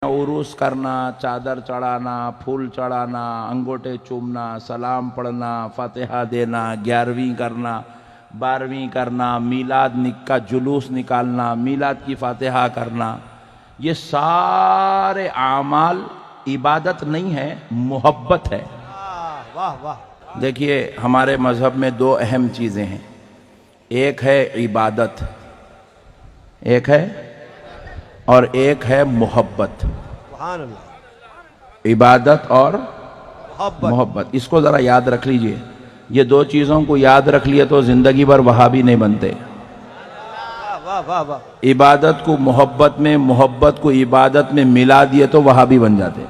उरूस करना, चादर चढ़ाना, फूल चढ़ाना, अंगूठे चूमना, सलाम पढ़ना, फातिहा देना, 11वीं करना, 12वीं करना, मीलाद का जुलूस निकालना, मीलाद की फातिहा करना, ये सारे आमाल इबादत नहीं है, मोहब्बत है। वाह वाह। देखिए हमारे मजहब में दो अहम चीज़ें हैं, एक है इबादत, एक है और एक है मोहब्बत। सुभान अल्लाह। इबादत और मोहब्बत। मोहब्बत, इसको ज़रा याद रख लीजिए। ये दो चीज़ों को याद रख लिए तो ज़िंदगी भर वहाबी नहीं बनते। वाह वाह वाह। इबादत को मोहब्बत में, मोहब्बत को इबादत में मिला दिए तो वहाबी बन जाते।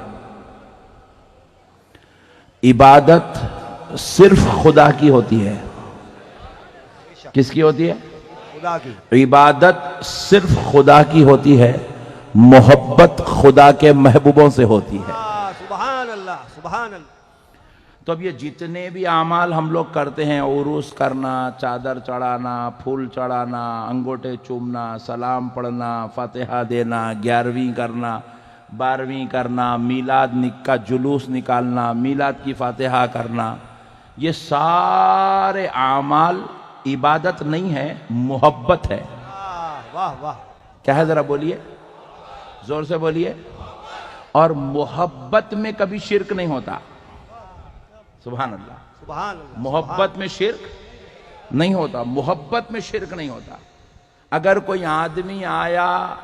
इबादत सिर्फ खुदा की होती है। किसकी होती है? खुदा की। इबादत सिर्फ खुदा की होती है, मोहब्बत खुदा के महबूबों से होती है। सुभान अल्लाह सुभान अल्लाह। तो अब ये जितने भी आमाल हम लोग करते हैं, उरूस करना, चादर चढ़ाना, फूल चढ़ाना, अंगूठे चूमना, सलाम पढ़ना, फातिहा देना, 11वीं करना, 12वीं करना, मीलाद का जुलूस निकालना, मीलाद की फातिहा करना, ये सारे आमाल इबादत नहीं है, मोहब्बत है। वाह वाह। क्या है जरा बोलिए, जोर से बोलिए। और मोहब्बत में कभी शिर्क नहीं होता। सुभान अल्लाह। सुभान अल्लाह। मोहब्बत में शिर्क नहीं होता, मोहब्बत में शिर्क नहीं होता। अगर कोई आदमी आया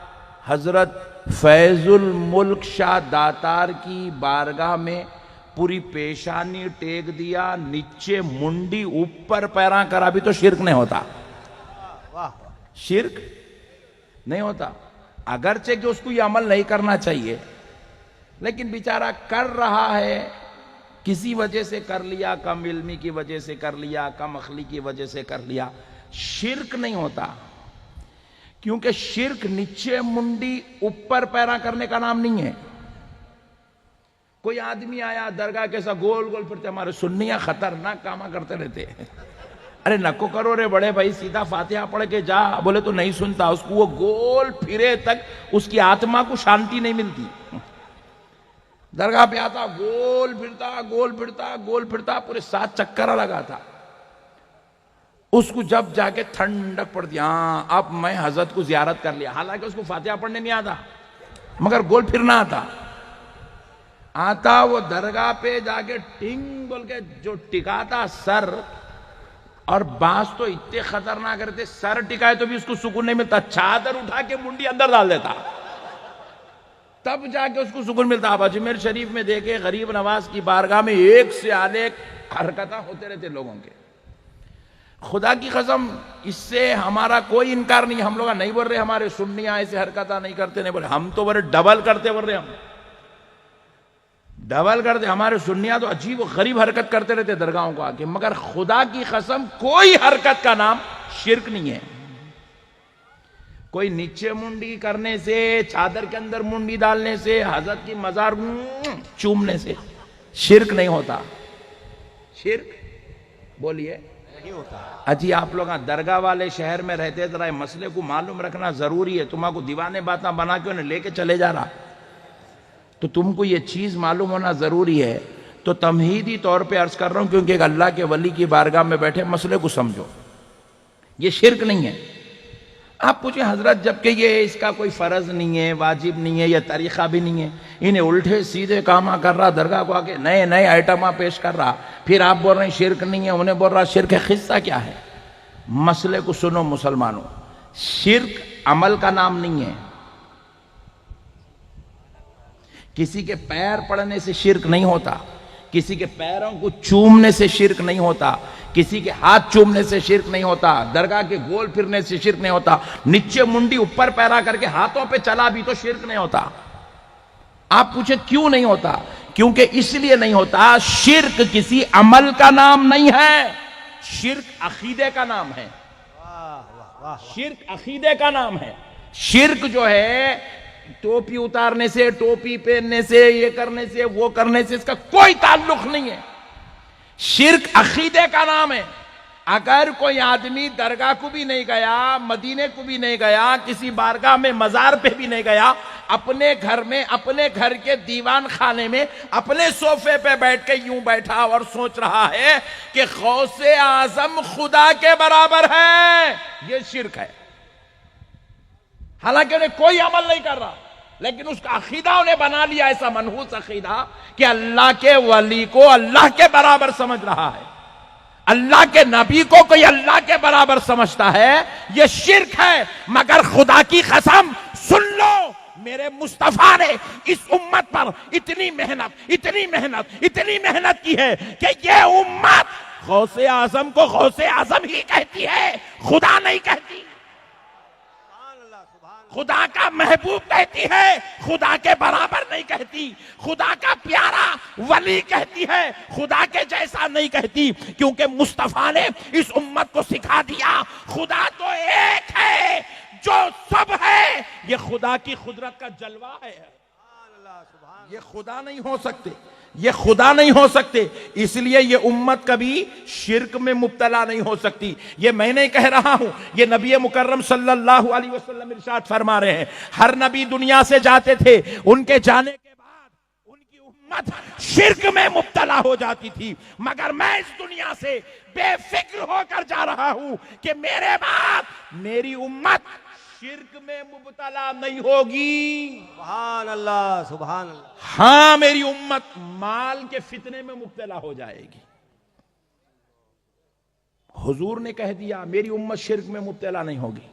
हजरत फैजुल मुल्क शाह दातार की बारगाह में, पूरी पेशानी टेक दिया, नीचे मुंडी ऊपर पैरा करा, भी तो शिर्क नहीं होता। वाह। शिर्क नहीं होता। अगरचे कि उसको ये अमल नहीं करना चाहिए, लेकिन बेचारा कर रहा है, किसी वजह से कर लिया, कम इल्मी की वजह से कर लिया, कम अखली की वजह से कर लिया, शिर्क नहीं होता। क्योंकि शिर्क नीचे मुंडी ऊपर पैरा करने का नाम नहीं है। कोई आदमी आया दरगाह के साथ गोल गोल फिरते, हमारे सुन्नियां खतरनाक कामा करते रहते हैं। अरे नको करो रे बड़े भाई, सीधा फातिहा पढ़ के जा, बोले तो नहीं सुनता। उसको वो गोल फिरे तक उसकी आत्मा को शांति नहीं मिलती। दरगाह पे आता, गोल फिरता गोल फिरता गोल फिरता, पूरे 7 चक्कर लगा था। उसको जब जाके ठंडक पड़ दिया, हाँ अब मैं हजरत को जियारत कर लिया। हालांकि उसको फातिहा पढ़ने नहीं आता, मगर गोल फिरना आता। वो दरगाह पे जाके टिंग बोल के जो टिकाता सर, और बांस तो इतने खतरनाक रहते, सर टिकाए तो भी उसको सुकून नहीं मिलता। चादर उठा के मुंडी अंदर डाल देता, तब जाके उसको सुकून मिलता। अब अजमेर शरीफ में देखे, गरीब नवाज की बारगाह में एक से अनेक हरकतें होते रहते लोगों के। खुदा की कसम, इससे हमारा कोई इनकार नहीं। हम लोग नहीं बोल रहे हमारे सुन्नियां ऐसे हरकतें नहीं करते, नहीं बोले, हम तो बोले डबल करते, बोल रहे हम डबल करते। हमारे सुन्नियां तो अजीब गरीब हरकत करते रहते दरगाहों को आके, मगर खुदा की कसम कोई हरकत का नाम शिर्क नहीं है। कोई नीचे मुंडी करने से, चादर के अंदर मुंडी डालने से, हजरत की मजार चूमने से शिर्क नहीं होता। शिर्क बोलिए नहीं होता। अजी आप लोग दरगाह वाले शहर में रहते, जरा मसले को मालूम रखना जरूरी है। तुम्हारा दीवाने बातें बना के उन्हें लेके चले जा रहा, तो तुमको ये चीज मालूम होना जरूरी है। तो तमहीदी तौर पे अर्ज कर रहा हूं, क्योंकि एक अल्लाह के वली की बारगाह में बैठे, मसले को समझो। ये शिर्क नहीं है। आप पूछे हजरत, जबकि ये इसका कोई फर्ज नहीं है, वाजिब नहीं है, या तरीका भी नहीं है, इन्हें उल्टे सीधे कामा कर रहा, दरगाह को आके नए नए आइटमा पेश कर रहा, फिर आप बोल रहे हैं शिर्क नहीं है, उन्हें बोल रहा शिर्क है। किस्सा क्या है? मसले को सुनो मुसलमानों, शिर्क अमल का नाम नहीं है। किसी के पैर पड़ने से शिर्क नहीं होता, किसी के पैरों को चूमने से शिर्क नहीं होता, किसी के हाथ चूमने से शिर्क नहीं होता, दरगाह के गोल फिरने से शिर्क नहीं होता, नीचे मुंडी ऊपर पैरा करके हाथों पे चला भी तो शिर्क नहीं होता। आप पूछे क्यों नहीं होता? क्योंकि इसलिए नहीं होता, शिर्क किसी अमल का नाम नहीं है, शिर्क अकीदे का नाम है। शिर्क अकीदे का नाम है। शिर्क जो है, टोपी उतारने से, टोपी पहनने से, ये करने से, वो करने से, इसका कोई ताल्लुक नहीं है। शिर्क अकीदे का नाम है। اگر کوئی آدمی درگاہ کو بھی نہیں گیا، مدینے کو بھی نہیں گیا، کسی بارگاہ میں مزار پہ بھی نہیں گیا، اپنے گھر میں، اپنے گھر کے دیوان خانے میں، اپنے صوفے پہ بیٹھ کے یوں بیٹھا اور سوچ رہا ہے کہ غوث اعظم خدا کے برابر ہے، یہ شرک ہے۔ حالانکہ انہیں کوئی عمل نہیں کر رہا، لیکن اس کا عقیدہ انہیں بنا لیا ایسا منحوس عقیدہ کہ اللہ کے ولی کو اللہ کے برابر سمجھ رہا ہے، اللہ کے نبی کو کوئی اللہ کے برابر سمجھتا ہے، یہ شرک ہے۔ مگر خدا کی قسم سن لو، میرے مصطفیٰ نے اس امت پر اتنی محنت کی ہے کہ یہ امت غوث اعظم کو غوث اعظم ہی کہتی ہے، خدا نہیں کہتی، سبحان اللہ، سبحان اللہ۔ خدا کا محبوب کہتی ہے، خدا کے برابر نہیں کہتی، خدا کا پیارا ولی کہتی ہے، خدا کے جیسا نہیں کہتی، کیونکہ مصطفیٰ نے اس امت کو سکھا دیا خدا تو ایک ہے جو سب ہے، یہ خدا کی قدرت کا جلوہ ہے، سبحان اللہ، سبحان اللہ۔ یہ خدا نہیں ہو سکتے، یہ خدا نہیں ہو سکتے، اس لیے یہ امت کبھی شرک میں مبتلا نہیں ہو سکتی۔ یہ میں نہیں کہہ رہا ہوں، یہ نبی مکرم صلی اللہ علیہ وسلم ارشاد فرما رہے ہیں۔ ہر نبی دنیا سے جاتے تھے، ان کے جانے کے بعد ان کی امت شرک میں مبتلا ہو جاتی تھی، مگر میں اس دنیا سے بے فکر ہو کر جا رہا ہوں کہ میرے بعد میری امت شرک میں مبتلا نہیں ہوگی۔ سبحان اللہ، سبحان اللہ۔ ہاں، میری امت مال کے فتنے میں مبتلا ہو جائے گی۔ حضور نے کہہ دیا میری امت شرک میں مبتلا نہیں ہوگی۔